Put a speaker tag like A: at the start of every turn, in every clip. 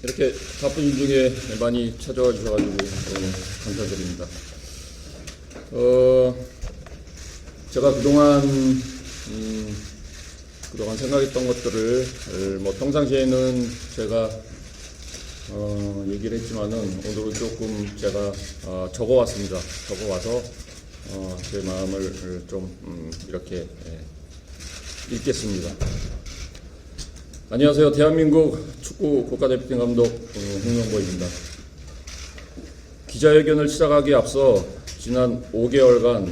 A: 이렇게 바쁜 중에 많이 찾아와 주셔가지고 감사드립니다. 제가 그동안 생각했던 것들을 평상시에는 제가 얘기를 했지만은 오늘은 조금 제가 적어왔습니다. 적어와서 제 마음을 좀 이렇게 읽겠습니다. 안녕하세요. 대한민국 축구 국가대표팀 감독 홍명보입니다. 기자회견을 시작하기에 앞서 지난 5개월간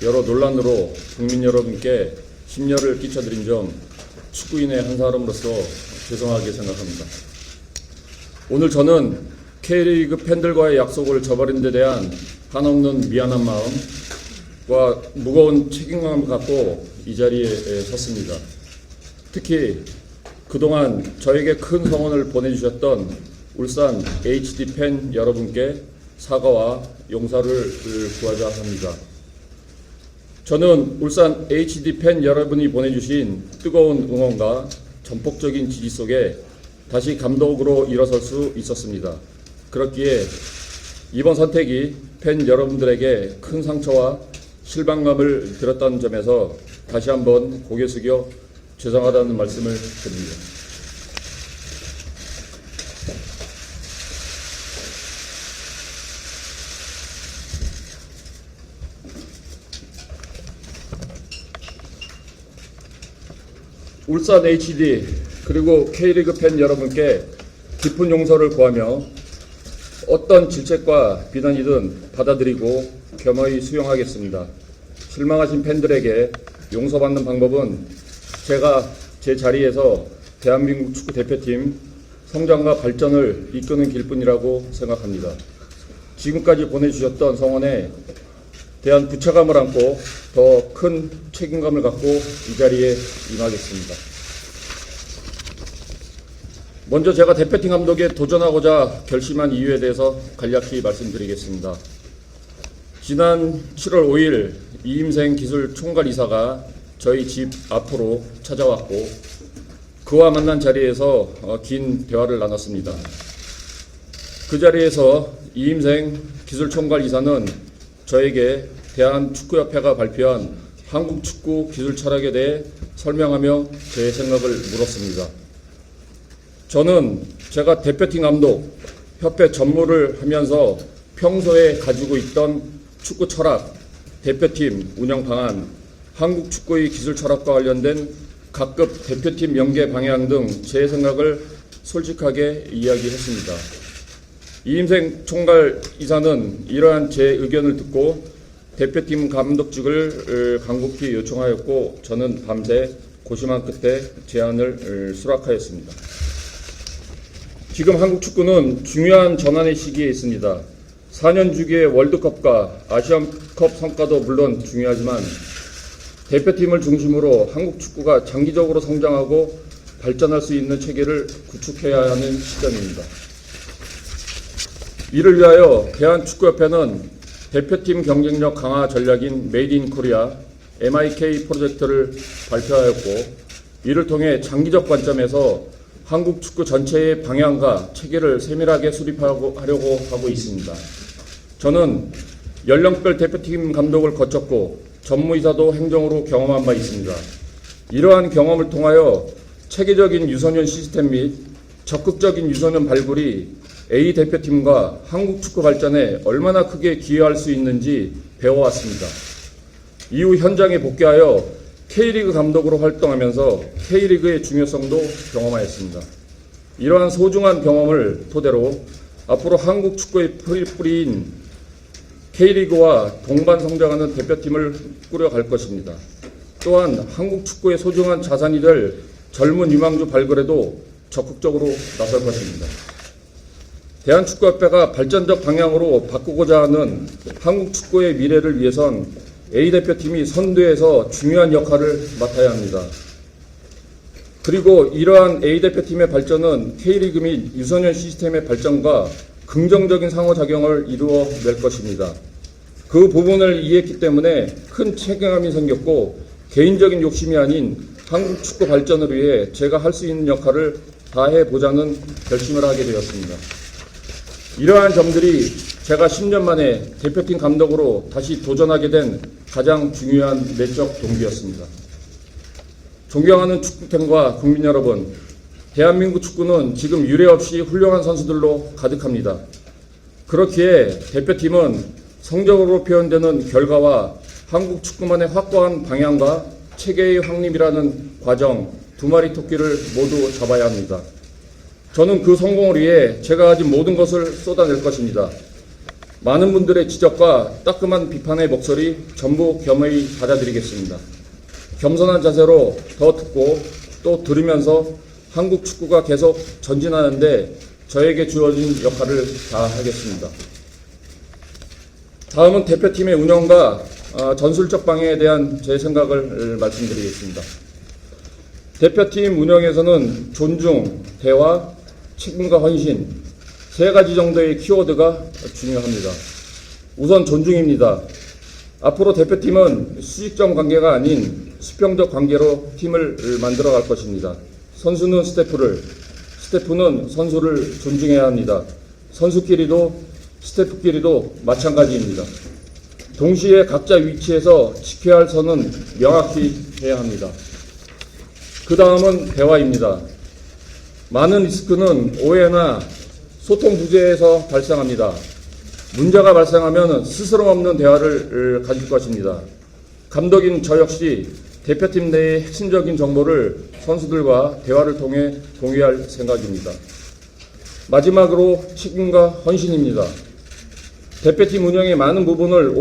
A: 여러 논란으로 국민 여러분께 심려를 끼쳐드린 점 축구인의 한 사람으로서 죄송하게 생각합니다. 오늘 저는 K리그 팬들과의 약속을 저버린 데 대한 한없는 미안한 마음과 무거운 책임감을 갖고 이 자리에 섰습니다. 특히 그동안 저에게 큰 성원을 보내주셨던 울산 HD 팬 여러분께 사과와 용서를 구하자 합니다. 저는 울산 HD 팬 여러분이 보내주신 뜨거운 응원과 전폭적인 지지 속에 다시 감독으로 일어설 수 있었습니다. 그렇기에 이번 선택이 팬 여러분들에게 큰 상처와 실망감을 드렸다는 점에서 다시 한번 고개 숙여 죄송하다는 말씀을 드립니다. 울산 HD 그리고 K리그 팬 여러분께 깊은 용서를 구하며 어떤 질책과 비난이든 받아들이고 겸허히 수용하겠습니다. 실망하신 팬들에게 용서받는 방법은 제가 제 자리에서 대한민국 축구 대표팀 성장과 발전을 이끄는 길뿐이라고 생각합니다. 지금까지 보내주셨던 성원에 대한 부채감을 안고 더 큰 책임감을 갖고 이 자리에 임하겠습니다. 먼저 제가 대표팀 감독에 도전하고자 결심한 이유에 대해서 간략히 말씀드리겠습니다. 지난 7월 5일 이임생 기술 총괄 이사가 저희 집 앞으로 찾아왔고 그와 만난 자리에서 긴 대화를 나눴습니다. 그 자리에서 이임생 기술 총괄 이사는 저에게 대한축구협회가 발표한 한국 축구 기술 철학에 대해 설명하며 제 생각을 물었습니다. 저는 제가 대표팀 감독, 협회 전무를 하면서 평소에 가지고 있던 축구 철학, 대표팀 운영 방안, 한국 축구의 기술 철학과 관련된 각급 대표팀 연계 방향 등 제 생각을 솔직하게 이야기했습니다. 이임생 총괄 이사는 이러한 제 의견을 듣고 대표팀 감독직을 간곡히 요청하였고 저는 밤새 고심한 끝에 제안을 수락하였습니다. 지금 한국 축구는 중요한 전환의 시기에 있습니다. 4년 주기의 월드컵과 아시안컵 성과도 물론 중요하지만 대표팀을 중심으로 한국 축구가 장기적으로 성장하고 발전할 수 있는 체계를 구축해야 하는 시점입니다. 이를 위하여 대한축구협회는 대표팀 경쟁력 강화 전략인 메이드 인 코리아 MIK 프로젝트를 발표하였고 이를 통해 장기적 관점에서 한국 축구 전체의 방향과 체계를 세밀하게 수립하려고 하고 있습니다. 저는 연령별 대표팀 감독을 거쳤고 전무이사도 행정으로 경험한 바 있습니다. 이러한 경험을 통하여 체계적인 유소년 시스템 및 적극적인 유소년 발굴이 A 대표팀과 한국 축구 발전에 얼마나 크게 기여할 수 있는지 배워왔습니다. 이후 현장에 복귀하여 K리그 감독으로 활동하면서 K리그의 중요성도 경험하였습니다. 이러한 소중한 경험을 토대로 앞으로 한국 축구의 뿌리인 K리그와 동반 성장하는 대표팀을 꾸려갈 것입니다. 또한 한국 축구의 소중한 자산이 될 젊은 유망주 발굴에도 적극적으로 나설 것입니다. 대한축구협회가 발전적 방향으로 바꾸고자 하는 한국 축구의 미래를 위해선 A대표팀이 선두에서 중요한 역할을 맡아야 합니다. 그리고 이러한 A대표팀의 발전은 K리그 및 유소년 시스템의 발전과 긍정적인 상호작용을 이루어낼 것입니다. 그 부분을 이해했기 때문에 큰 책임감이 생겼고 개인적인 욕심이 아닌 한국 축구 발전을 위해 제가 할 수 있는 역할을 다해 보자는 결심을 하게 되었습니다. 이러한 점들이 제가 10년 만에 대표팀 감독으로 다시 도전하게 된 가장 중요한 내적 동기였습니다. 존경하는 축구팬과 국민 여러분, 대한민국 축구는 지금 유례없이 훌륭한 선수들로 가득합니다. 그렇기에 대표팀은 성적으로 표현되는 결과와 한국 축구만의 확고한 방향과 체계의 확립이라는 과정, 두 마리 토끼를 모두 잡아야 합니다. 저는 그 성공을 위해 제가 가진 모든 것을 쏟아낼 것입니다. 많은 분들의 지적과 따끔한 비판의 목소리 전부 겸허히 받아들이겠습니다. 겸손한 자세로 더 듣고 또 들으면서 한국 축구가 계속 전진하는데 저에게 주어진 역할을 다하겠습니다. 다음은 대표팀의 운영과 전술적 방향에 대한 제 생각을 말씀드리겠습니다. 대표팀 운영에서는 존중, 대화, 책임과 헌신, 세 가지 정도의 키워드가 중요합니다. 우선 존중입니다. 앞으로 대표팀은 수직적 관계가 아닌 수평적 관계로 팀을 만들어 갈 것입니다. 선수는 스태프는 선수를 존중해야 합니다. 선수끼리도 스태프끼리도 마찬가지입니다. 동시에 각자 위치에서 지켜야 할 선은 명확히 해야 합니다. 그 다음은 대화입니다. 많은 리스크는 오해나 소통 부재에서 발생합니다. 문제가 발생하면 스스럼 없는 대화를 가질 것입니다. 감독인 저 역시 대표팀 내의 핵심적인 정보를 선수들과 대화를 통해 공유할 생각입니다. 마지막으로 책임과 헌신입니다. 대표팀 운영의 많은 부분을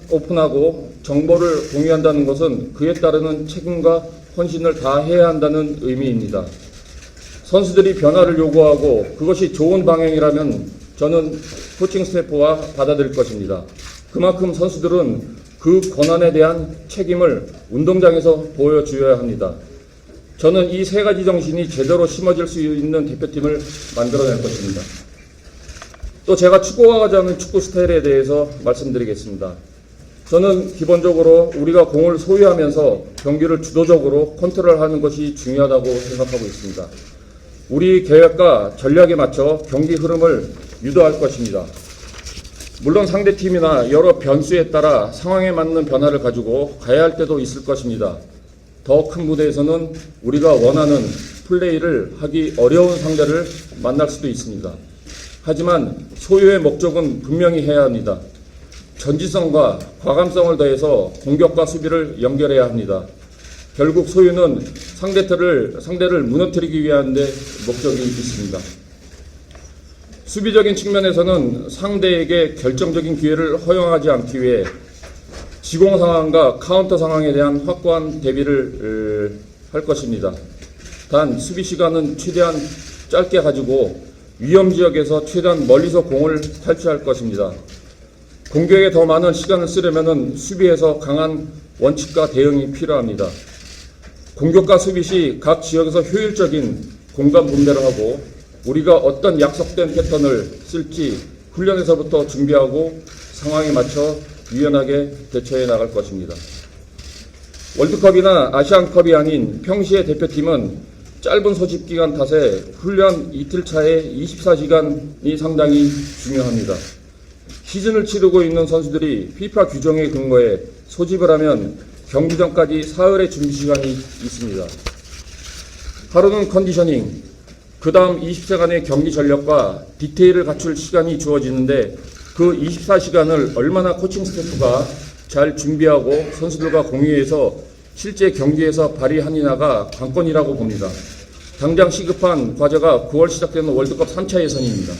A: 오픈하고 정보를 공유한다는 것은 그에 따르는 책임과 헌신을 다해야 한다는 의미입니다. 선수들이 변화를 요구하고 그것이 좋은 방향이라면 저는 코칭 스태프와 받아들일 것입니다. 그만큼 선수들은 그 권한에 대한 책임을 운동장에서 보여주어야 합니다. 저는 이 세 가지 정신이 제대로 심어질 수 있는 대표팀을 만들어낼 것입니다. 또 제가 축구가 하는 축구 스타일에 대해서 말씀드리겠습니다. 저는 기본적으로 우리가 공을 소유하면서 경기를 주도적으로 컨트롤하는 것이 중요하다고 생각하고 있습니다. 우리 계획과 전략에 맞춰 경기 흐름을 유도할 것입니다. 물론 상대팀이나 여러 변수에 따라 상황에 맞는 변화를 가지고 가야 할 때도 있을 것입니다. 더 큰 무대에서는 우리가 원하는 플레이를 하기 어려운 상대를 만날 수도 있습니다. 하지만 소유의 목적은 분명히 해야 합니다. 전지성과 과감성을 더해서 공격과 수비를 연결해야 합니다. 결국 소유는 상대를 무너뜨리기 위한 데 목적이 있습니다. 수비적인 측면에서는 상대에게 결정적인 기회를 허용하지 않기 위해 지공 상황과 카운터 상황에 대한 확고한 대비를 할 것입니다. 단 수비 시간은 최대한 짧게 가지고 위험 지역에서 최대한 멀리서 공을 탈취할 것입니다. 공격에 더 많은 시간을 쓰려면 수비에서 강한 원칙과 대응이 필요합니다. 공격과 수비 시 각 지역에서 효율적인 공간 분배를 하고 우리가 어떤 약속된 패턴을 쓸지 훈련에서부터 준비하고 상황에 맞춰 유연하게 대처해 나갈 것입니다. 월드컵이나 아시안컵이 아닌 평시의 대표팀은 짧은 소집 기간 탓에 훈련 이틀 차에 24시간이 상당히 중요합니다. 시즌을 치르고 있는 선수들이 FIFA 규정에 근거해 소집을 하면 경기 전까지 사흘의 준비 시간이 있습니다. 하루는 컨디셔닝, 그 다음 20시간의 경기 전력과 디테일을 갖출 시간이 주어지는데 그 24시간을 얼마나 코칭 스태프가 잘 준비하고 선수들과 공유해서 실제 경기에서 발휘하느냐가 관건이라고 봅니다. 당장 시급한 과제가 9월 시작되는 월드컵 3차 예선입니다.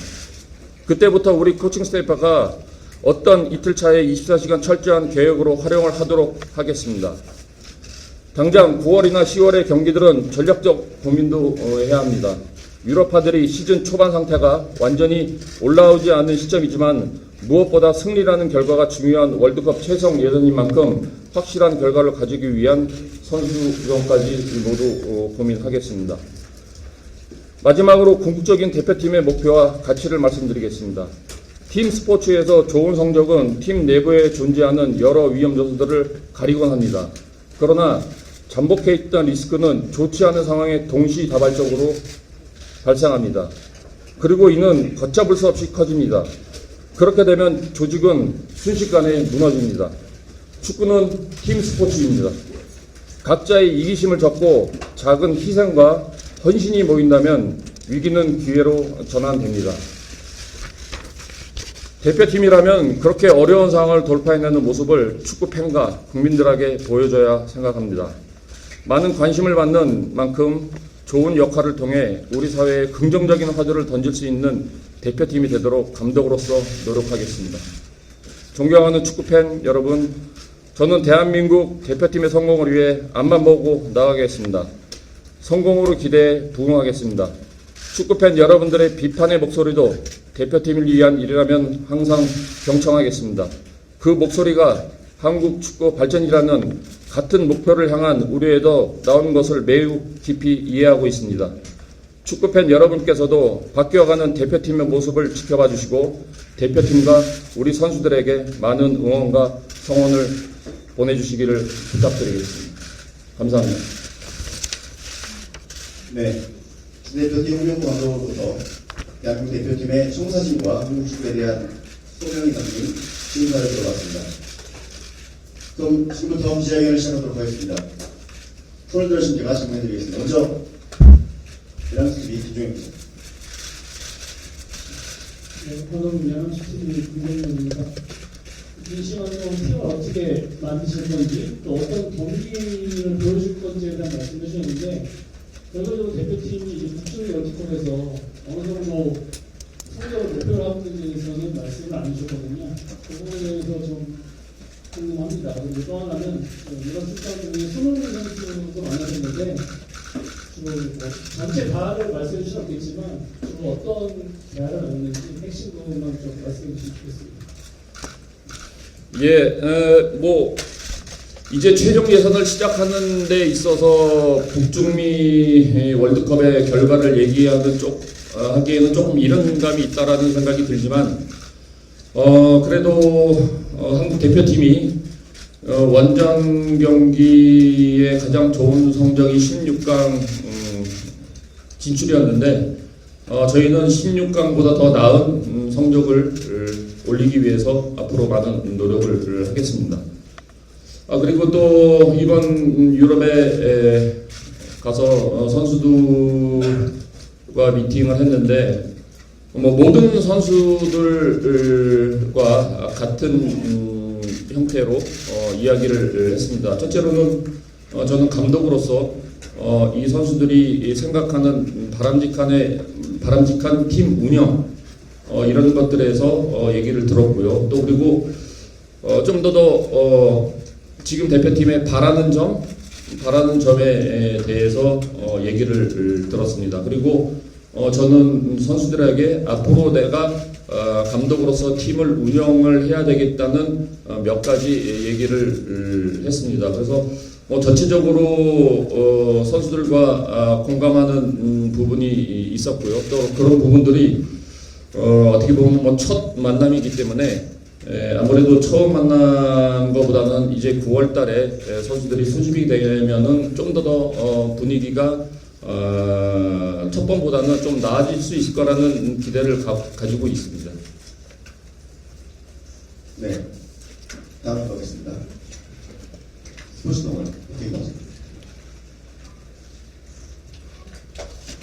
A: 그때부터 우리 코칭 스태프가 어떤 이틀 차에 24시간 철저한 계획으로 활용을 하도록 하겠습니다. 당장 9월이나 10월의 경기들은 전략적 고민도 해야 합니다. 유럽파들이 시즌 초반 상태가 완전히 올라오지 않은 시점이지만 무엇보다 승리라는 결과가 중요한 월드컵 최종 예선인 만큼 확실한 결과를 가지기 위한 선수 구성까지 모두 고민하겠습니다. 마지막으로 궁극적인 대표팀의 목표와 가치를 말씀드리겠습니다. 팀 스포츠에서 좋은 성적은 팀 내부에 존재하는 여러 위험 요소들을 가리곤 합니다. 그러나 잠복해 있던 리스크는 좋지 않은 상황에 동시다발적으로 발생합니다. 그리고 이는 걷잡을 수 없이 커집니다. 그렇게 되면 조직은 순식간에 무너집니다. 축구는 팀 스포츠입니다. 각자의 이기심을 접고 작은 희생과 헌신이 모인다면 위기는 기회로 전환됩니다. 대표팀이라면 그렇게 어려운 상황을 돌파해내는 모습을 축구팬과 국민들에게 보여줘야 생각합니다. 많은 관심을 받는 만큼 좋은 역할을 통해 우리 사회에 긍정적인 화두를 던질 수 있는 대표팀이 되도록 감독으로서 노력하겠습니다. 존경하는 축구팬 여러분, 저는 대한민국 대표팀의 성공을 위해 앞만 보고 나가겠습니다. 성공으로 기대해 부응하겠습니다. 축구팬 여러분들의 비판의 목소리도 대표팀을 위한 일이라면 항상 경청하겠습니다. 그 목소리가 한국 축구 발전이라는 같은 목표를 향한 우려에도 나오는 것을 매우 깊이 이해하고 있습니다. 축구팬 여러분께서도 바뀌어가는 대표팀의 모습을 지켜봐 주시고 대표팀과 우리 선수들에게 많은 응원과 성원을 보내주시기를 부탁드리겠습니다. 감사합니다.
B: 네, 대표팀 홍명보 감독으로부터 대한민국 대표팀의 청사진과 한국 축구에 대한 소명이 담긴 신사를 들어봤습니다. 그럼 지금부터 기자회견을 시작하도록 하겠습니다. 손을 들으신 제가 질문해드리겠습니다. 먼저 이랑스 TV 김종현 기자.
C: 네, 저는 이랑스 TV 김종현입니다. 이 시간에 팀을 어떻게 만드실 건지 또 어떤 경기를 보여줄 건지에 대한 말씀을 해주셨는데 결과적으로 대표팀이 이제 국제를 연습권에서 어느 정도 성적을 목표로 하고 있는 데에서는 말씀을 안 해주셨거든요. 그 부분에 대해서 좀 궁금합니다. 그리고 또 하나는 이런 출장 중에 손흥민 선수도 만나셨는데 주로 전체 대화를 말씀해 주시면 없겠지만 주로 어떤 대화를 나눴는지 핵심 부분만 좀 말씀해 주시겠습니다.
A: 이제 최종 예선을 시작하는 데 있어서 북중미 월드컵의 결과를 얘기하는 하기에는 조금 이런 감이 있다라는 생각이 들지만, 그래도 한국 대표팀이 원정 경기의 가장 좋은 성적이 16강 진출이었는데, 저희는 16강보다 더 나은 성적을 올리기 위해서 앞으로 많은 노력을 하겠습니다. 그리고 또 이번 유럽에 가서 선수들과 미팅을 했는데 모든 선수들과 같은 형태로 이야기를 했습니다. 첫째로는 저는 감독으로서 이 선수들이 생각하는 바람직한 팀 운영 이런 것들에서 얘기를 들었고요. 또 그리고 좀 더 지금 대표팀에 바라는 점에 대해서 얘기를 들었습니다. 그리고 저는 선수들에게 앞으로 내가 감독으로서 팀을 운영을 해야 되겠다는 몇 가지 얘기를 했습니다. 그래서 전체적으로 선수들과 공감하는 부분이 있었고요. 또 그런 부분들이 어떻게 보면 첫 만남이기 때문에 아무래도 처음 만난 것보다는 이제 9월 달에 선수들이 소집이 되면은 좀 더 분위기가 첫 번보다는 좀 나아질 수 있을 거라는 기대를 가지고 있습니다.
B: 네, 다음 가겠습니다. 스포츠 동안 어떻게 보십니까?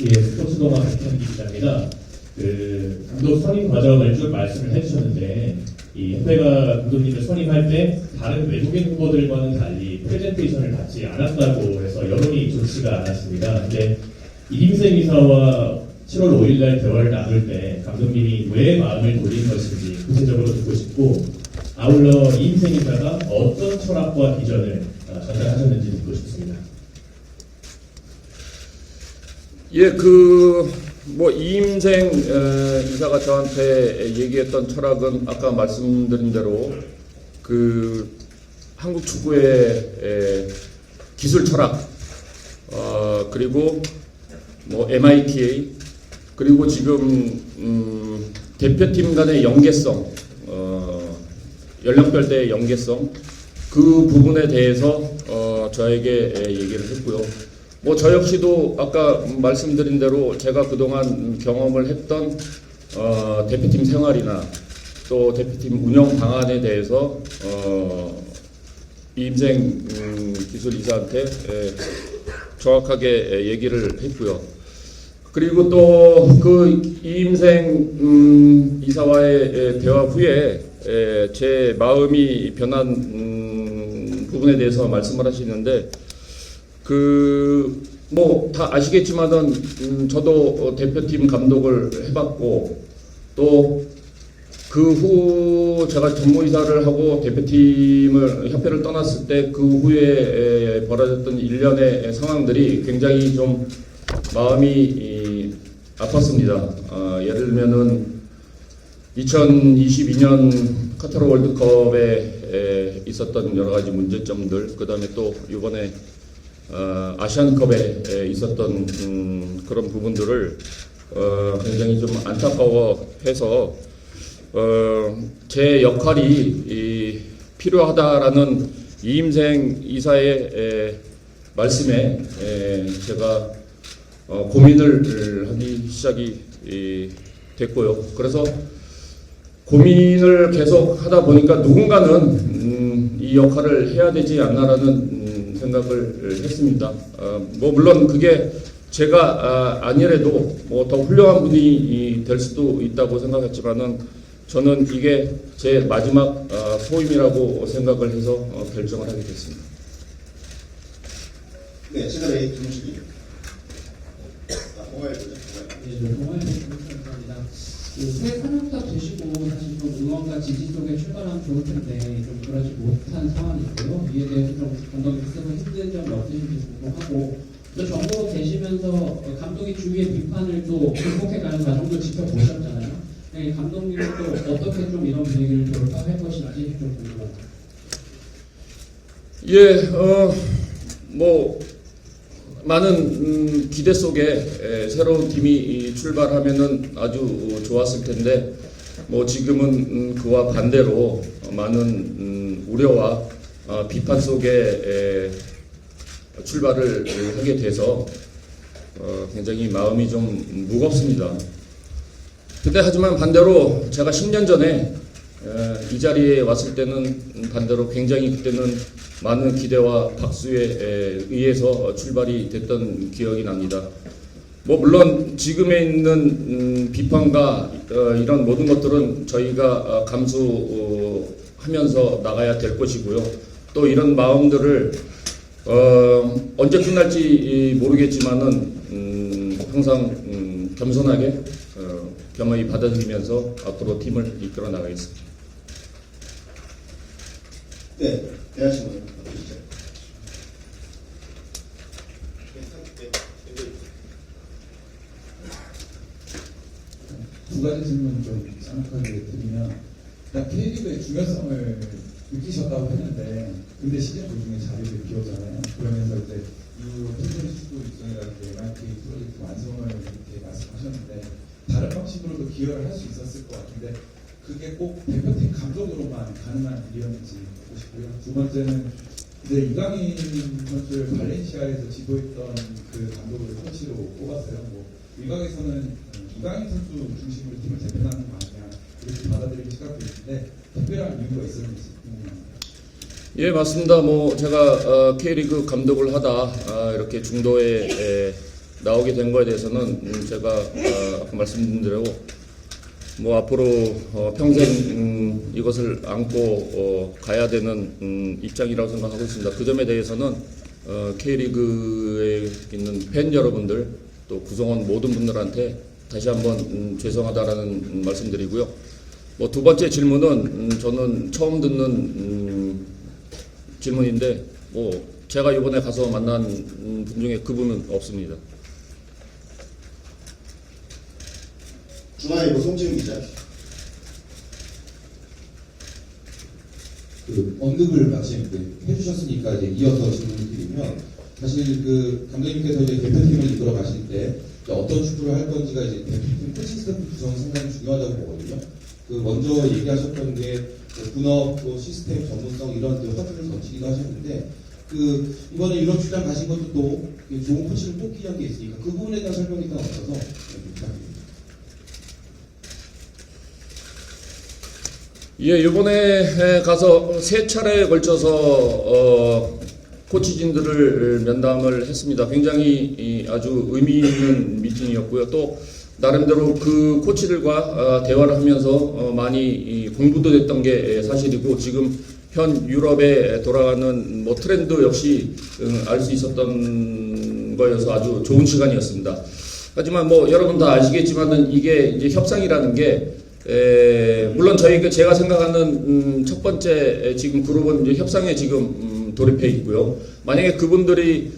D: 예, 스포츠 동안 백현기 기자입니다. 감독 선임 과정을 쭉 말씀을 해주셨는데, 이 협회가 감독님을 선임할 때 다른 외국인 후보들과는 달리 프레젠테이션을 받지 않았다고 해서 여론이 좋지가 않았습니다. 근데 이임생 이사와 7월 5일날 대화를 나눌 때 감독님이 왜 마음을 돌린 것인지 구체적으로 듣고 싶고, 아울러 이임생 이사가 어떤 철학과 비전을 전달하셨는지 듣고 싶습니다.
A: 이임생 이사가 저한테 얘기했던 철학은 아까 말씀드린 대로 한국 축구의 기술 철학, 그리고 MITA, 그리고 지금 대표팀 간의 연계성, 연령별대의 연계성, 그 부분에 대해서 저에게 얘기를 했고요. 뭐 저 역시도 아까 말씀드린 대로 제가 그동안 경험을 했던 대표팀 생활이나 또 대표팀 운영 방안에 대해서 이임생 기술이사한테 정확하게 얘기를 했고요. 그리고 또 그 이임생 이사와의 대화 후에 제 마음이 변한 부분에 대해서 말씀을 하시는데 뭐 다 아시겠지만은 저도 대표팀 감독을 해봤고 또 그 후 제가 전무이사를 하고 대표팀을 협회를 떠났을 때 그 후에 벌어졌던 일련의 상황들이 굉장히 좀 마음이 아팠습니다. 예를 들면은 2022년 카타르 월드컵에 있었던 여러 가지 문제점들, 그 다음에 또 이번에 아시안컵에 있었던 그런 부분들을 굉장히 좀 안타까워해서 제 역할이 필요하다라는 이임생 이사의 말씀에 제가 고민을 하기 시작이 됐고요. 그래서 고민을 계속 하다 보니까 누군가는 이 역할을 해야 되지 않나라는 생각을 했습니다. 뭐 물론 그게 제가 아니래도 뭐 더 훌륭한 분이 될 수도 있다고 생각했지만은 저는 이게 제 마지막 소임이라고 생각을 해서 결정을 하게 됐습니다.
B: 네, 최근에 김우식이 홍화일보죠.
C: 네, 감사합니다. 새 사령탑 되시고 사실 좀 응원과 지지 속에 출발하면 좋을 텐데 좀 그러지 못한 상황이고요. 이에 대해서 좀 감독님께서 힘든 점이 없으신지 궁금하고 또 정부로 계시면서 감독이 주위의 비판을 또 극복해가는 과정도 지켜보셨잖아요. 네, 감독님은 또 어떻게 좀 이런 분위기를 돌파할 것인지 좀 궁금합니다.
A: 뭐 많은 기대 속에 새로운 팀이 출발하면은 아주 좋았을 텐데 뭐 지금은 그와 반대로 많은 우려와 비판 속에 출발을 하게 돼서 굉장히 마음이 좀 무겁습니다. 근데 하지만 반대로 제가 10년 전에 이 자리에 왔을 때는 반대로 굉장히 그때는 많은 기대와 박수에 의해서 출발이 됐던 기억이 납니다. 뭐 물론 지금에 있는 비판과 이런 모든 것들은 저희가 감수하면서 나가야 될 것이고요. 또 이런 마음들을 언제 끝날지 모르겠지만은 항상 겸손하게 겸허히 받아들이면서 앞으로 팀을 이끌어 나가겠습니다.
B: 네, 대하신 분 보시죠.
E: 두 가지 질문 좀 정확하게 드리면, 일단 K리그의 중요성을 느끼셨다고 했는데, 근데 시즌 도중에 자리를 비웠잖아요. 그러면서 이제 이후로 팀의 축구 일정이라든지 MRK 프로젝트 완성을 이렇게 말씀하셨는데, 다른 방식으로도 기여를 할 수 있었을 것 같은데, 그게 꼭 대표팀 감독으로만 가능한 일이었는지 보고 싶고요. 두 번째는 이제 이강인 선수를 발렌시아에서 지도했던 그 감독을 코치로 뽑았어요. 뭐 일각에서는 이강인 선수 중심으로 팀을 대표하는 거 아니냐 이렇게 받아들이는 시각도 있는데 특별한 이유가 있었는지 궁금합니다.
A: 예, 맞습니다. 뭐 제가 K리그 감독을 하다 이렇게 중도에 나오게 된 거에 대해서는 제가 아까 말씀드린 대로 뭐 앞으로 평생 이것을 안고 가야 되는 입장이라고 생각하고 있습니다. 그 점에 대해서는 K리그에 있는 팬 여러분들 또 구성원 모든 분들한테 다시 한번 죄송하다라는 말씀드리고요. 뭐 두 번째 질문은 저는 처음 듣는 질문인데 뭐 제가 이번에 가서 만난 분 중에 그분은 없습니다.
B: 중앙일보 송지훈 기자.
F: 언급을 마침 해주셨으니까 이제 이어서 질문을 드리면 사실 감독님께서 이제 대표팀을 이끌어 가실 때 어떤 축구를 할 건지가 이제 대표팀 코칭 스태프 구성이 상당히 중요하다고 보거든요. 먼저 얘기하셨던 게 분업, 또 시스템 전문성 이런 화두를 던지기도 하셨는데 그 이번에 유럽 출장 가신 것도 또 좋은 코치를 뽑기 위한 게 있으니까 그 부분에 대한 설명이 일단 없어서 부탁드립니다.
A: 예, 이번에 가서 세 차례에 걸쳐서 코치진들을 면담을 했습니다. 굉장히 아주 의미 있는 미팅이었고요. 또 나름대로 그 코치들과 대화를 하면서 많이 공부도 됐던 게 사실이고, 지금 현 유럽에 돌아가는 뭐 트렌드 역시 알 수 있었던 거여서 아주 좋은 시간이었습니다. 하지만 뭐 여러분 다 아시겠지만은 이게 이제 협상이라는 게 물론 제가 생각하는 첫 번째 지금 그룹은 이제 협상에 지금 돌입해 있고요. 만약에 그분들이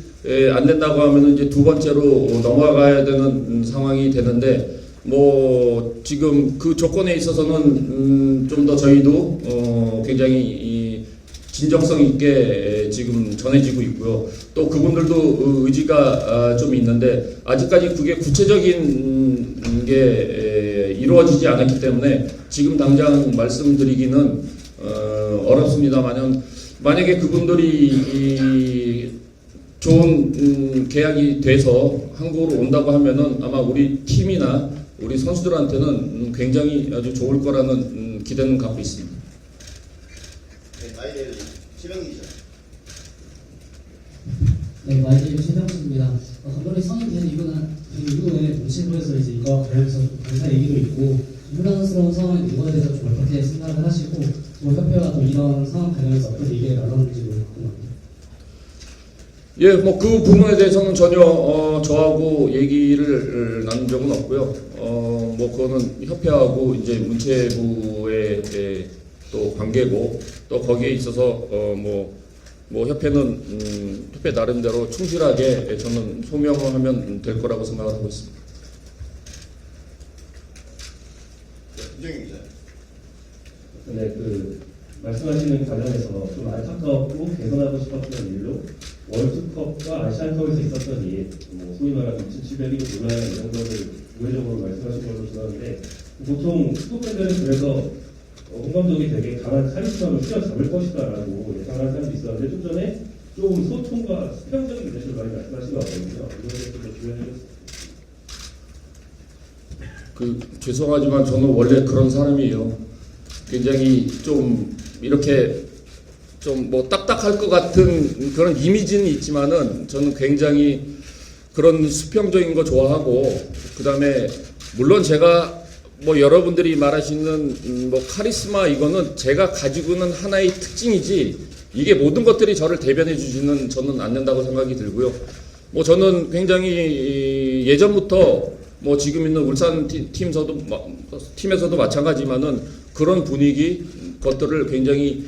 A: 안 된다고 하면 이제 두 번째로 넘어가야 되는 상황이 되는데, 뭐 지금 그 조건에 있어서는 좀 더 저희도 굉장히 이 진정성 있게 지금 전해지고 있고요. 또 그분들도 의지가 좀 있는데 아직까지 그게 구체적인 게 이루어지지 않았기 때문에 지금 당장 말씀드리기는 어렵습니다만, 만약에 그분들이 좋은 계약이 돼서 한국으로 온다고 하면은 아마 우리 팀이나 우리 선수들한테는 굉장히 아주 좋을 거라는 기대는 갖고 있습니다.
B: 네, 마이데일 최병희 기자.
G: 네, 마이데일 최병수입니다. 감독님 선임된 이후에 문체부에서 이제 이거 관련해서 강사 얘기도 있고 혼란스러운 상황이 이거에 대해서 좀 어떻게 생각을 하시고, 또 협회와 또 이런 상황 관련해서 어떤 얘기를 나눴는지도 궁금합니다.
A: 예, 뭐 그 부분에 대해서는 전혀 저하고 얘기를 나눈 적은 없고요. 뭐 그거는 협회하고 이제 문체부의 또 관계고, 또 거기에 있어서 뭐 협회는 협회 나름대로 충실하게 저는 소명을 하면 될 거라고 생각을 하고 있습니다.
B: 네, 김정인 기자.
H: 네, 말씀하시는 과정에서 좀 안타깝고 개선하고 싶었던 일로 월드컵과 아시안컵에서 있었던 일, 뭐 소위 말하는 2700일 문화 이런 거를 우회적으로 말씀하신 걸로 들었는데, 보통 축구 팬들은 그래서 홍 감독이 되게 강한 카리스마로 휘어잡을 것이다라고 예상하는 사람도 있었는데, 좀 전에 좀 소통과 수평적인 리더십을 많이 말씀하신 것 같거든요. 이거에 대해서 좀 주변에
A: 죄송하지만 저는 원래 그런 사람이에요. 굉장히 좀 이렇게 좀 뭐 딱딱할 것 같은 그런 이미지는 있지만은 저는 굉장히 그런 수평적인 거 좋아하고, 그 다음에 물론 제가 뭐 여러분들이 말하시는 뭐 카리스마 이거는 제가 가지고는 하나의 특징이지 이게 모든 것들이 저를 대변해 주지는 저는 않는다고 생각이 들고요. 뭐 저는 굉장히 예전부터 뭐 지금 있는 울산 팀에서도 마찬가지지만은 그런 분위기 것들을 굉장히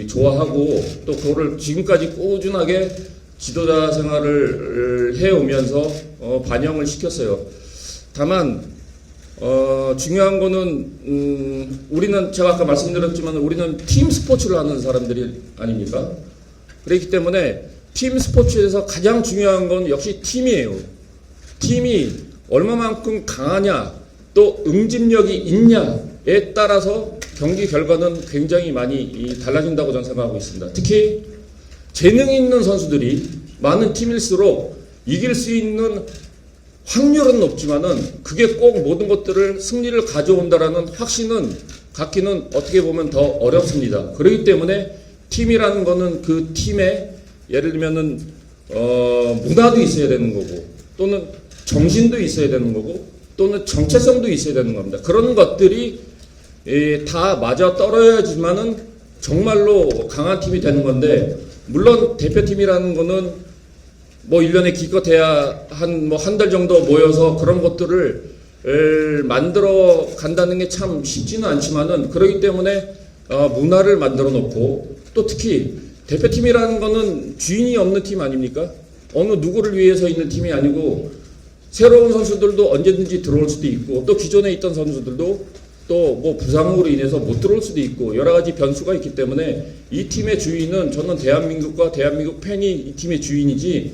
A: 좋아하고, 또 그거를 지금까지 꾸준하게 지도자 생활을 해오면서 반영을 시켰어요. 다만 중요한 거는 우리는 제가 아까 말씀드렸지만 우리는 팀 스포츠를 하는 사람들이 아닙니까? 그렇기 때문에 팀 스포츠에서 가장 중요한 건 역시 팀이에요. 팀이 얼마만큼 강하냐, 또 응집력이 있냐에 따라서 경기 결과는 굉장히 많이 달라진다고 저는 생각하고 있습니다. 특히 재능 있는 선수들이 많은 팀일수록 이길 수 있는 확률은 높지만은 그게 꼭 모든 것들을 승리를 가져온다라는 확신은 갖기는 어떻게 보면 더 어렵습니다. 그렇기 때문에 팀이라는 거는 그 팀에 예를 들면은 문화도 있어야 되는 거고, 또는 정신도 있어야 되는 거고, 또는 정체성도 있어야 되는 겁니다. 그런 것들이 다 맞아 떨어야지만은 정말로 강한 팀이 되는 건데, 물론 대표팀이라는 거는 뭐 1년에 기껏해야 한 달 정도 모여서 그런 것들을 만들어 간다는 게 참 쉽지는 않지만은, 그러기 때문에 문화를 만들어 놓고, 또 특히 대표팀이라는 거는 주인이 없는 팀 아닙니까? 어느 누구를 위해서 있는 팀이 아니고 새로운 선수들도 언제든지 들어올 수도 있고, 또 기존에 있던 선수들도 또 뭐 부상으로 인해서 못 들어올 수도 있고, 여러 가지 변수가 있기 때문에 이 팀의 주인은 저는 대한민국과 대한민국 팬이 이 팀의 주인이지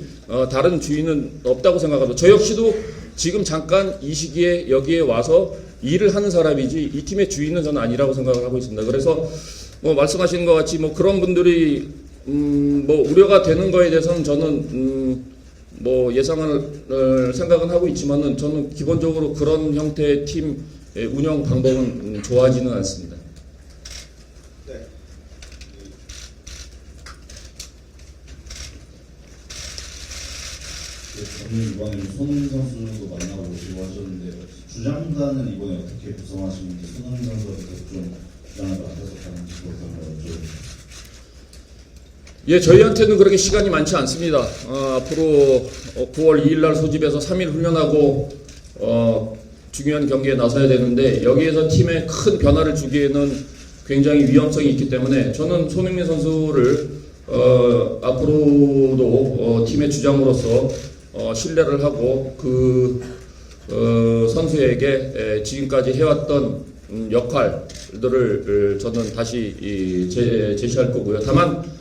A: 다른 주인은 없다고 생각합니다. 저 역시도 지금 잠깐 이 시기에 여기에 와서 일을 하는 사람이지 이 팀의 주인은 저는 아니라고 생각을 하고 있습니다. 그래서 뭐 말씀하시는 것 같이 뭐 그런 분들이 뭐 우려가 되는 거에 대해서는 저는 뭐 예상을 생각은 하고 있지만은 저는 기본적으로 그런 형태의 팀 운영 방법은 좋아하지는 않습니다.
B: 네.
I: 저는 이번에 손흥민 선수도 만나고 오시고 하셨는데 주장단은 이번에 어떻게 구성하시는지 손흥민 선수가 좀 주장을 맡아서 가는지 그것도
A: 예, 저희한테는 그렇게 시간이 많지 않습니다. 앞으로 9월 2일 날 소집해서 3일 훈련하고 중요한 경기에 나서야 되는데 여기에서 팀에 큰 변화를 주기에는 굉장히 위험성이 있기 때문에 저는 손흥민 선수를 앞으로도 팀의 주장으로서 신뢰를 하고 그 선수에게 지금까지 해왔던 역할들을 저는 다시 제시할 거고요. 다만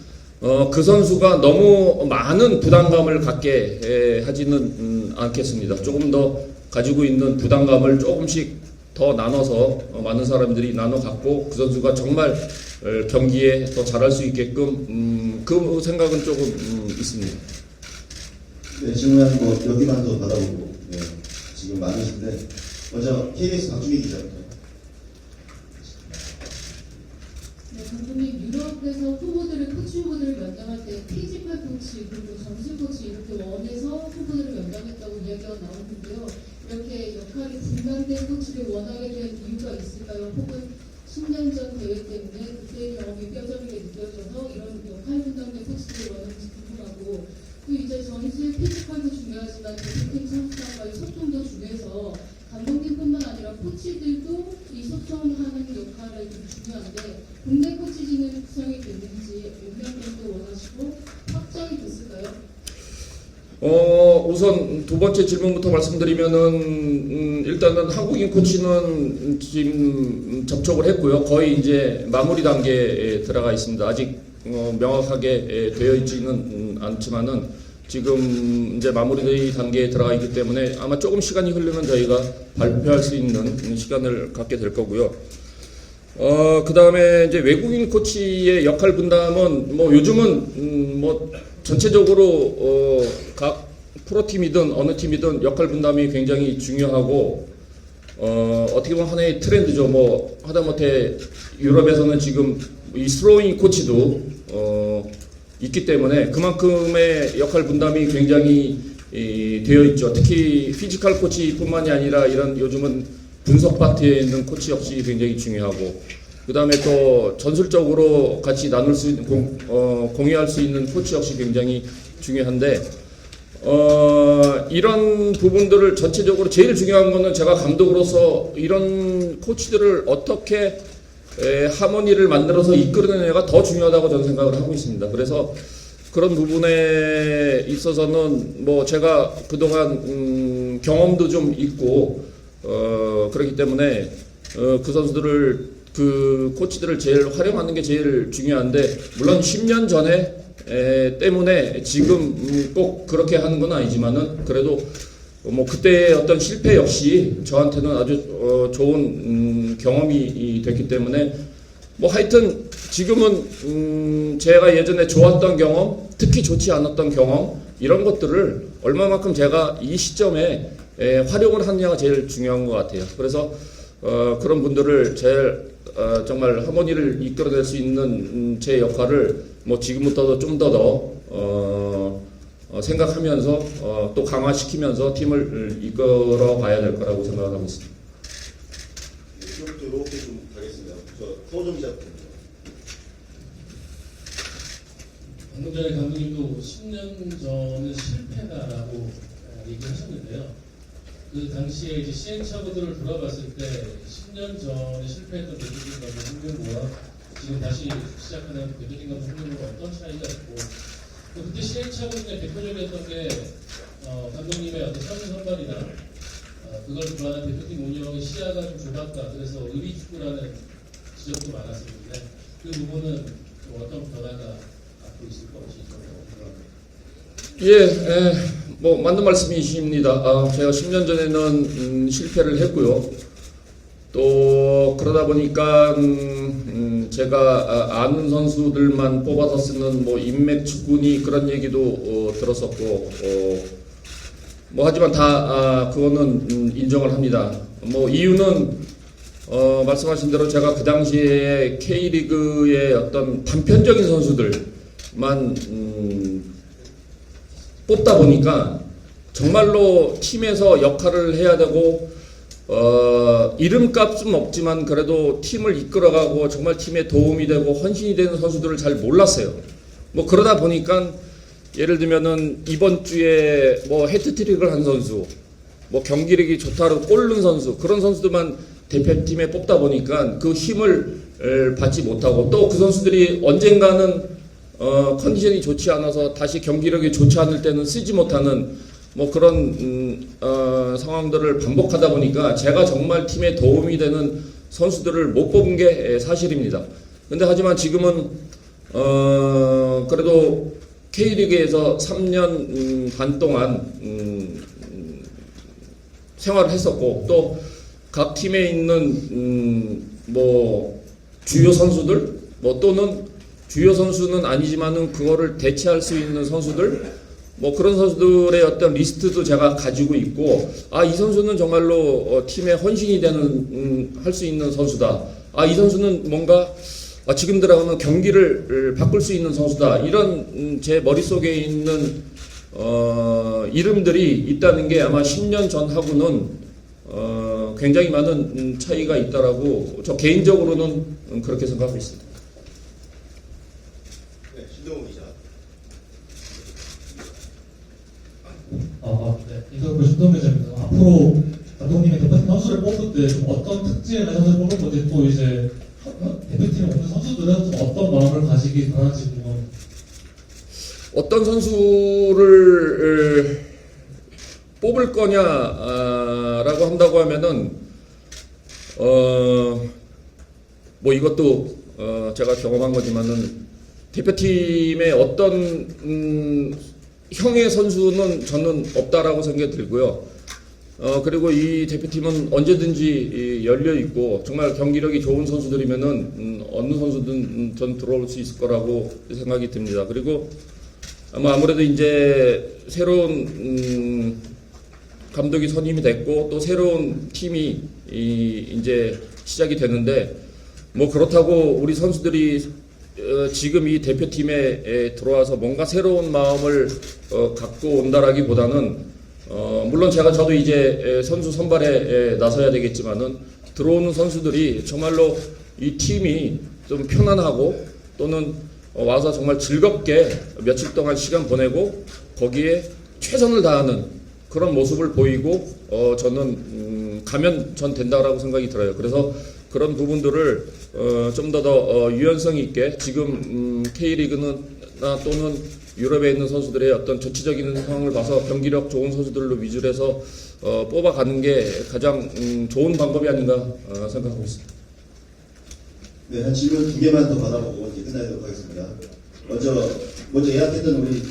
A: 그 선수가 너무 많은 부담감을 갖게 하지는 않겠습니다. 조금 더 가지고 있는 부담감을 조금씩 더 나눠서 많은 사람들이 나눠 갖고 그 선수가 정말 경기에 더 잘할 수 있게끔 그 생각은 조금 있습니다.
B: 네, 질문 몇 개만 더 받아보고, 네, 지금 많으신데, 먼저 KBS 박주민 기자입니다.
J: 네, 감독님, 유럽에서 후보들을, 코치 후보들을 면담할 때 피지컬 코치, 그리고 정신 코치 이렇게 원해서 후보들을 면담했다고 이야기가 나오는데요. 이렇게 역할이 분간된 코치를 원하게 된 이유가 있을까요? 혹은 10년 전 대회 때문에 그때의 경험이 뼈저리게 느껴져서 이런 역할 분담된 코치를 원하는지 궁금하고, 또 이제 전술 피지컬도 중요하지만 대표팀 선수들과의 소통도 중요해서 감독님뿐만 아니라 코치들도 이 소통하는 역할이 좀 중요한데 국내 코치진은 구성이 됐는지 연명도 원하시고 확정이 됐을까요?
A: 우선 두 번째 질문부터 말씀드리면은 일단은 한국인 코치는 지금 접촉을 했고요. 거의 이제 마무리 단계에 들어가 있습니다. 아직 명확하게 되어 있지는 않지만은 지금 이제 마무리 단계에 들어가 있기 때문에 아마 조금 시간이 흐르면 저희가 발표할 수 있는 시간을 갖게 될 거고요. 그 다음에 이제 외국인 코치의 역할 분담은 뭐 요즘은 뭐 전체적으로 각 프로팀이든 어느 팀이든 역할 분담이 굉장히 중요하고 어떻게 보면 하나의 트렌드죠. 뭐 하다못해 유럽에서는 지금 이 스로잉 코치도 있기 때문에 그만큼의 역할 분담이 굉장히 되어 있죠. 특히 피지컬 코치뿐만이 아니라 이런 요즘은 분석 파트에 있는 코치 역시 굉장히 중요하고 그 다음에 또 전술적으로 같이 나눌 수 있는 공유할 수 있는 코치 역시 굉장히 중요한데 이런 부분들을 전체적으로 제일 중요한 거는 제가 감독으로서 이런 코치들을 어떻게 하모니를 만들어서 이끌어내냐가 더 중요하다고 저는 생각을 하고 있습니다. 그래서 그런 부분에 있어서는 뭐 제가 그동안 경험도 좀 있고 그렇기 때문에 그 선수들을 그 코치들을 제일 활용하는 게 제일 중요한데 물론 10년 전에 때문에 지금 꼭 그렇게 하는 건 아니지만은 그래도 뭐 그때의 어떤 실패 역시 저한테는 아주 좋은 경험이 됐기 때문에 뭐 하여튼 지금은 제가 예전에 좋았던 경험, 특히 좋지 않았던 경험 이런 것들을 얼마만큼 제가 이 시점에 활용을 하느냐가 제일 중요한 것 같아요. 그래서 그런 분들을 제일 정말 하모니를 이끌어낼 수 있는 제 역할을 뭐 지금부터도 좀 더 생각하면서 또 강화시키면서 팀을 이끌어 가야 될 거라고 생각을 하고 있습니다.
B: 이쪽부터 이렇게 좀 가겠습니다. 저 서호정 기자입니다.
C: 방금 전에 감독님도 10년 전은 실패다라고 얘기하셨는데요. 그 당시에 이제 시행착오들을 돌아봤을 때 10년 전에 실패했던 대표팀 감독 홍명보와 지금 다시 시작하는 대표팀 감독 홍명보가 어떤 차이가 있고 또 그때 시행착오 중에 대표적이었던 게 감독님의 어떤 선수 선발이나 그걸 불안한 대표팀 운영의 시야가 좀 좁았다. 그래서 의리 축구라는 지적도 많았었는데 그 부분은 어떤 변화가 앞으로 있을 것인지
A: 뭐 맞는 말씀이십니다. 제가 10년 전에는 실패를 했고요. 또 그러다 보니까 제가 아는 선수들만 뽑아서 쓰는 뭐 인맥 축구니 그런 얘기도 들었었고 뭐 하지만 다 그거는 인정을 합니다. 뭐 이유는 말씀하신 대로 제가 그 당시에 K리그의 어떤 단편적인 선수들만 뽑다 보니까 정말로 팀에서 역할을 해야 되고 이름값은 없지만 그래도 팀을 이끌어가고 정말 팀에 도움이 되고 헌신이 되는 선수들을 잘 몰랐어요. 뭐 그러다 보니까 예를 들면은 이번 주에 뭐 해트트릭을 한 선수, 뭐 경기력이 좋다고 골 넣은 선수, 그런 선수들만 대표팀에 뽑다 보니까 그 힘을 받지 못하고 또 그 선수들이 언젠가는 컨디션이 좋지 않아서 다시 경기력이 좋지 않을 때는 쓰지 못하는 뭐 그런 상황들을 반복하다 보니까 제가 정말 팀에 도움이 되는 선수들을 못 뽑은 게 사실입니다. 근데 하지만 지금은 그래도 K리그에서 3년 반 동안 생활을 했었고 또 각 팀에 있는 뭐 주요 선수들 뭐 또는 주요 선수는 아니지만은 그거를 대체할 수 있는 선수들 뭐 그런 선수들의 어떤 리스트도 제가 가지고 있고 이 선수는 정말로 팀에 헌신이 되는 할 수 있는 선수다. 이 선수는 뭔가 지금 들어가면 경기를 바꿀 수 있는 선수다. 이런 제 머릿속에 있는 이름들이 있다는 게 아마 10년 전하고는 굉장히 많은 차이가 있다라고 저 개인적으로는 그렇게 생각하고 있습니다.
B: 네, 신동훈 기자.
K: 네. 인터뷰 신동 기자입니다. 앞으로 감독님의 대표팀 선수를 뽑을 때 좀 어떤 특징의 선수를 뽑을 건지 또 이제 대표팀에 오는 선수들은 좀 어떤 마음을 가지기 바라는지 궁금합니다.
A: 어떤 선수를 뽑을 거냐라고 한다고 하면은 뭐 이것도 제가 경험한 거지만은 대표팀의 어떤 형의 선수는 저는 없다라고 생각이 들고요. 그리고 이 대표팀은 언제든지 열려 있고 정말 경기력이 좋은 선수들이면은 어느 선수든 전 들어올 수 있을 거라고 생각이 듭니다. 그리고 아무래도 이제 새로운 감독이 선임이 됐고 또 새로운 팀이 이제 시작이 되는데 뭐 그렇다고 우리 선수들이 지금 이 대표팀에 들어와서 뭔가 새로운 마음을 갖고 온다라기보다는 물론 저도 이제 선수 선발에 나서야 되겠지만은 들어오는 선수들이 정말로 이 팀이 좀 편안하고 또는 와서 정말 즐겁게 며칠 동안 시간 보내고 거기에 최선을 다하는 그런 모습을 보이고 저는 가면 전 된다라고 생각이 들어요. 그래서 그런 부분들을 좀 더 유연성 있게 지금 K리그나 또는 유럽에 있는 선수들의 어떤 전체적인 상황을 봐서 경기력 좋은 선수들로 위주로 해서 뽑아가는 게 가장 좋은 방법이 아닌가 생각하고 있습니다.
B: 네, 한 질문 2개만 더 받아보고 이제 끝나도록 하겠습니다. 먼저 예약했던 우리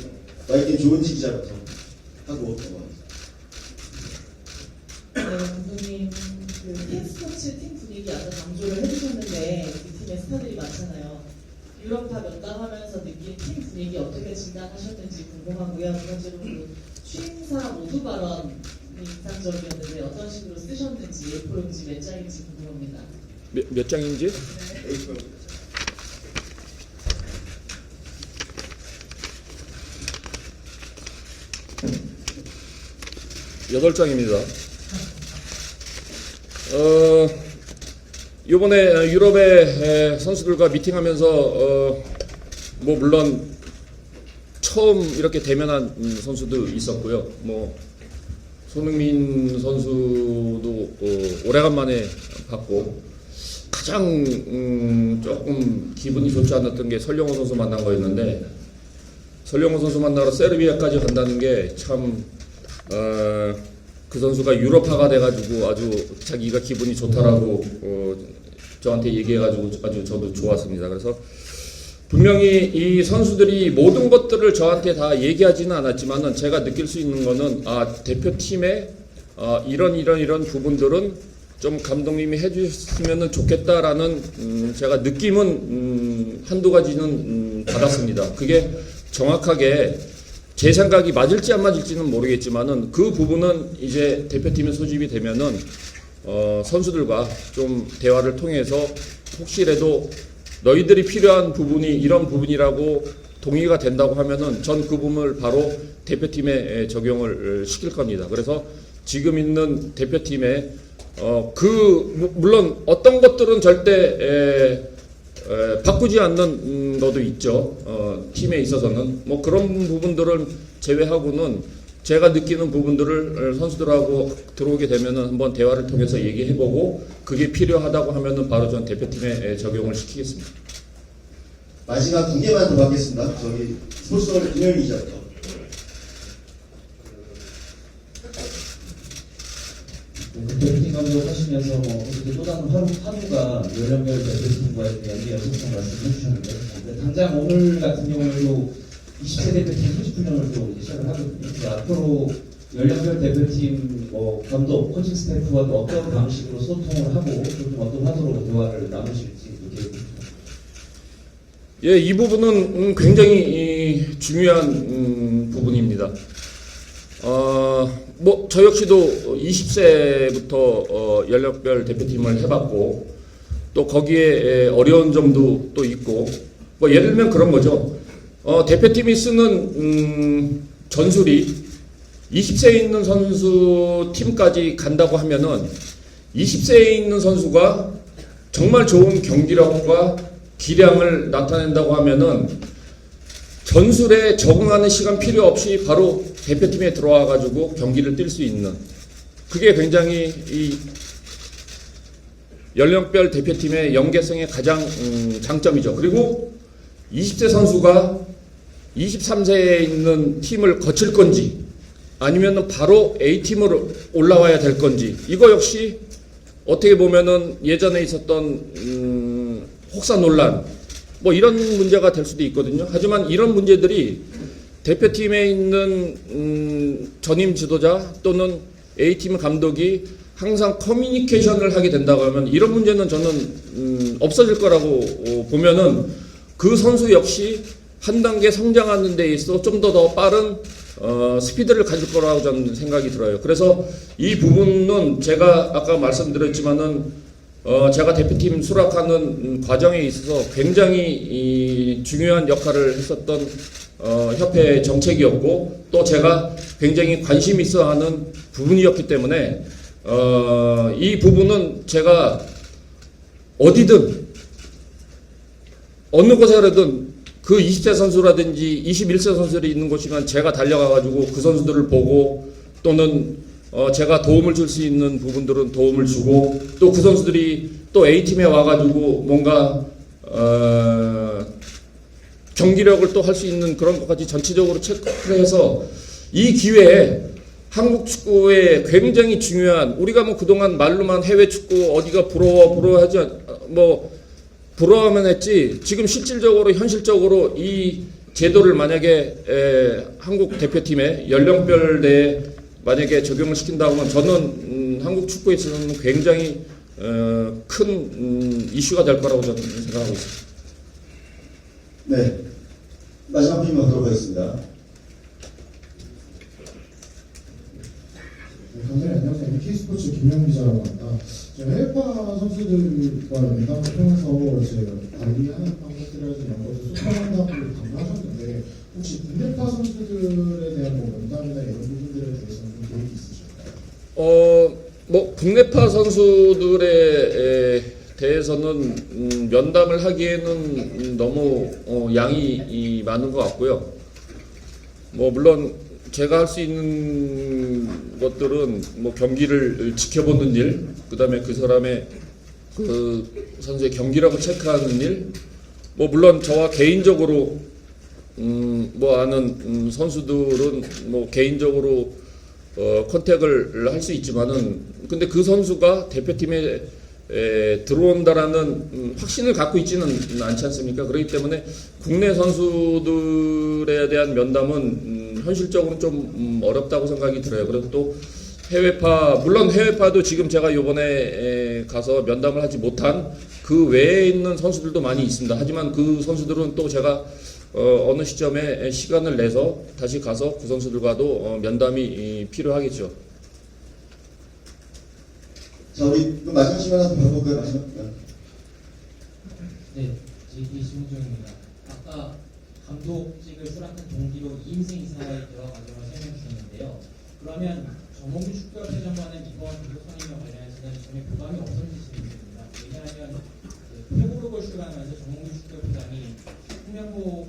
B: YTN 조은지 기자부터 하고 넘어가겠습니다.
L: 네, 감독님, 팬스포츠 팀 분위기 아까 강조를 해주셨는데 이 팀에 스타들이 많잖아요. 유럽파 면담하면서 느낀 팀 분위기 어떻게 진단하셨는지 궁금하고요. 두 번째로 취임사 모두 발언이 인상적이었는데 어떤 식으로 쓰셨는지 A4용지 몇 장인지 궁금합니다.
A: 몇 장인지?
L: 네.
A: 8장입니다. 이번에 유럽의 선수들과 미팅하면서 뭐 물론 처음 이렇게 대면한 선수도 있었고요. 뭐 손흥민 선수도 오래간만에 봤고 가장 조금 기분이 좋지 않았던 게 설령호 선수 만난 거였는데 설령호 선수 만나러 세르비아까지 간다는 게 참 그 선수가 유럽파가 돼가지고 아주 자기가 기분이 좋다라고 저한테 얘기해가지고 아주 저도 좋았습니다. 그래서 분명히 이 선수들이 모든 것들을 저한테 다 얘기하지는 않았지만은 제가 느낄 수 있는 거는 대표팀의 이런 부분들은 좀 감독님이 해주셨으면 좋겠다라는 제가 느낌은 한두 가지는 받았습니다. 그게 정확하게 제 생각이 맞을지 안 맞을지는 모르겠지만은 그 부분은 이제 대표팀에 소집이 되면은 선수들과 좀 대화를 통해서 혹시라도 너희들이 필요한 부분이 이런 부분이라고 동의가 된다고 하면은 전 그 부분을 바로 대표팀에 적용을 시킬 겁니다. 그래서 지금 있는 대표팀에 물론 어떤 것들은 절대 바꾸지 않는 것도 있죠. 팀에 있어서는 뭐 그런 부분들은 제외하고는 제가 느끼는 부분들을 선수들하고 들어오게 되면은 한번 대화를 통해서 얘기해보고 그게 필요하다고 하면은 바로 전 대표팀에 적용을 시키겠습니다.
B: 마지막 2개만 더 받겠습니다. 저기 스포츠원 김영희 기자부터.
M: 대표팀 감독 하시면서 어떻게 또 다른 하루가 연령별 대표팀과의 대한 연속성 말씀해 주셨는데 당장 오늘 같은 경우에도 20세 대표팀 30분명을 또 시작을 하거든요. 앞으로 연령별 대표팀 감독, 코칭 스태프와 또 어떤 방식으로 소통을 하고 좀 어떤 화두로 대화를 나누실지 이렇게.
A: 예, 이 부분은 굉장히 중요한 부분입니다. 저 역시도 20세부터 연령별 대표팀을 해봤고 또 거기에 어려운 점도 또 있고 예를 들면 그런 거죠. 대표팀이 쓰는 전술이 20세에 있는 선수 팀까지 간다고 하면은 20세에 있는 선수가 정말 좋은 경기력과 기량을 나타낸다고 하면은 전술에 적응하는 시간 필요 없이 바로 대표팀에 들어와 가지고 경기를 뛸 수 있는 그게 굉장히 이 연령별 대표팀의 연계성의 가장 장점이죠. 그리고 20세 선수가 23세에 있는 팀을 거칠 건지 아니면 바로 A팀으로 올라와야 될 건지 이거 역시 어떻게 보면은 예전에 있었던 혹사 논란 이런 문제가 될 수도 있거든요. 하지만 이런 문제들이 대표팀에 있는 전임 지도자 또는 A팀 감독이 항상 커뮤니케이션을 하게 된다고 하면 이런 문제는 저는 없어질 거라고 보면은 그 선수 역시 한 단계 성장하는 데 있어 좀 더 빠른 스피드를 가질 거라고 저는 생각이 들어요. 그래서 이 부분은 제가 아까 말씀드렸지만은 제가 대표팀 수락하는 과정에 있어서 굉장히 중요한 역할을 했었던 협회 정책이었고 또 제가 굉장히 관심 있어 하는 부분이었기 때문에 이 부분은 제가 어디든 어느 곳에라든 그 20세 선수라든지 21세 선수들이 있는 곳이면 제가 달려가가지고 그 선수들을 보고 또는 제가 도움을 줄 수 있는 부분들은 도움을 주고 또 그 선수들이 또 A팀에 와가지고 뭔가 경기력을 또 할 수 있는 그런 것까지 전체적으로 체크를 해서 이 기회에 한국 축구의 굉장히 중요한 우리가 그동안 말로만 해외 축구 어디가 부러워하지 부러워하면 했지 지금 실질적으로 현실적으로 이 제도를 만약에 한국 대표팀의 연령별 내에 만약에 적용을 시킨다고 하면 저는 한국 축구에 있어서는 굉장히 큰 이슈가 될 거라고 저는 생각하고 있습니다.
B: 네, 마지막 분만 들어보겠습니다.
N: 감독님 안녕하세요. MK스포츠 김영 기자라고 합니다. 해외파 선수들과 면담을 통해서 관리하는 방법들에 대해서 연구해서 소통한다고 강조하셨는데 혹시 국내파 선수들에 대한 면담이나 이런 부분들에 대해서는 계획이 있으실까요?
A: 국내파 선수들에 대해서는 면담을 하기에는 너무 양이 많은 것 같고요. 물론 제가 할 수 있는 것들은 경기를 지켜보는 일, 그다음에 그 사람의 그 선수의 경기력을 체크하는 일, 물론 저와 개인적으로 아는 선수들은 개인적으로 컨택을 할 수 있지만은 근데 그 선수가 대표팀에 들어온다라는 확신을 갖고 있지는 않지 않습니까? 그렇기 때문에 국내 선수들에 대한 면담은 현실적으로 좀 어렵다고 생각이 들어요. 그리고 또 해외파, 물론 해외파도 지금 제가 이번에 가서 면담을 하지 못한 그 외에 있는 선수들도 많이 있습니다. 하지만 그 선수들은 또 제가 어느 시점에 시간을 내서 다시 가서 그 선수들과도 면담이 필요하겠죠.
B: 자, 우리 그럼 마지막 시간 한번 봐볼까요? 마지막.
O: 네, JP 심은정입니다. 아까 감독직을 수락한 동기로 이인생 이사와의 대화 과정을 설명 주셨는데요. 그러면 정몽규 축구협회 장관은 이번 감독 선임과 관련해서는 전혀 부담이 없었는지 질문드립니다. 왜냐하면 페보록을 출간하면서 정몽규 축구협회장이 홍명보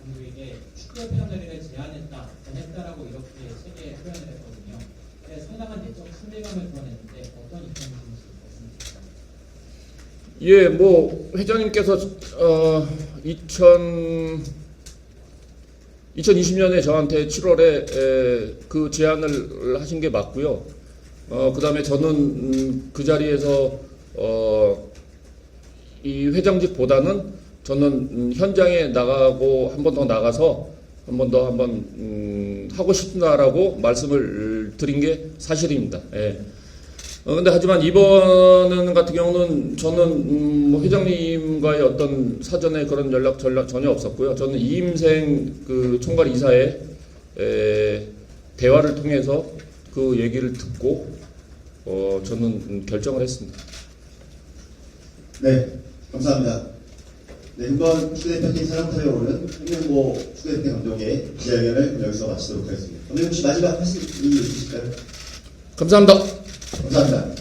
O: 감독에게 축구협회장 자리를 제안했다, 전했다라고 이렇게 세게 표현을 했거든요. 상당한 내적 신뢰감을 드러냈는데 어떤 입장이신지 말씀드립니다.
A: 예, 뭐 회장님께서 2020년에 저한테 7월에 그 제안을 하신 게 맞고요. 그 다음에 저는 그 자리에서 이 회장직보다는 저는 현장에 나가고 한 번 더 나가서 한 번 더 하고 싶다라고 말씀을 드린 게 사실입니다. 예. 근데 하지만 이번 같은 경우는 저는 뭐 회장님과의 어떤 사전에 그런 연락 전혀 없었고요. 저는 이임생 그 총괄 이사의 대화를 통해서 그 얘기를 듣고 저는 결정을 했습니다.
B: 네, 감사합니다. 네, 이번 축구대표팀 사령탑에 오르는 홍명보 축구대표 감독의 기자회견을 여기서 마치도록 하겠습니다. 감독님 혹시 마지막 하실 일이 있으실까요?
A: 감사합니다.
B: 감사합니다.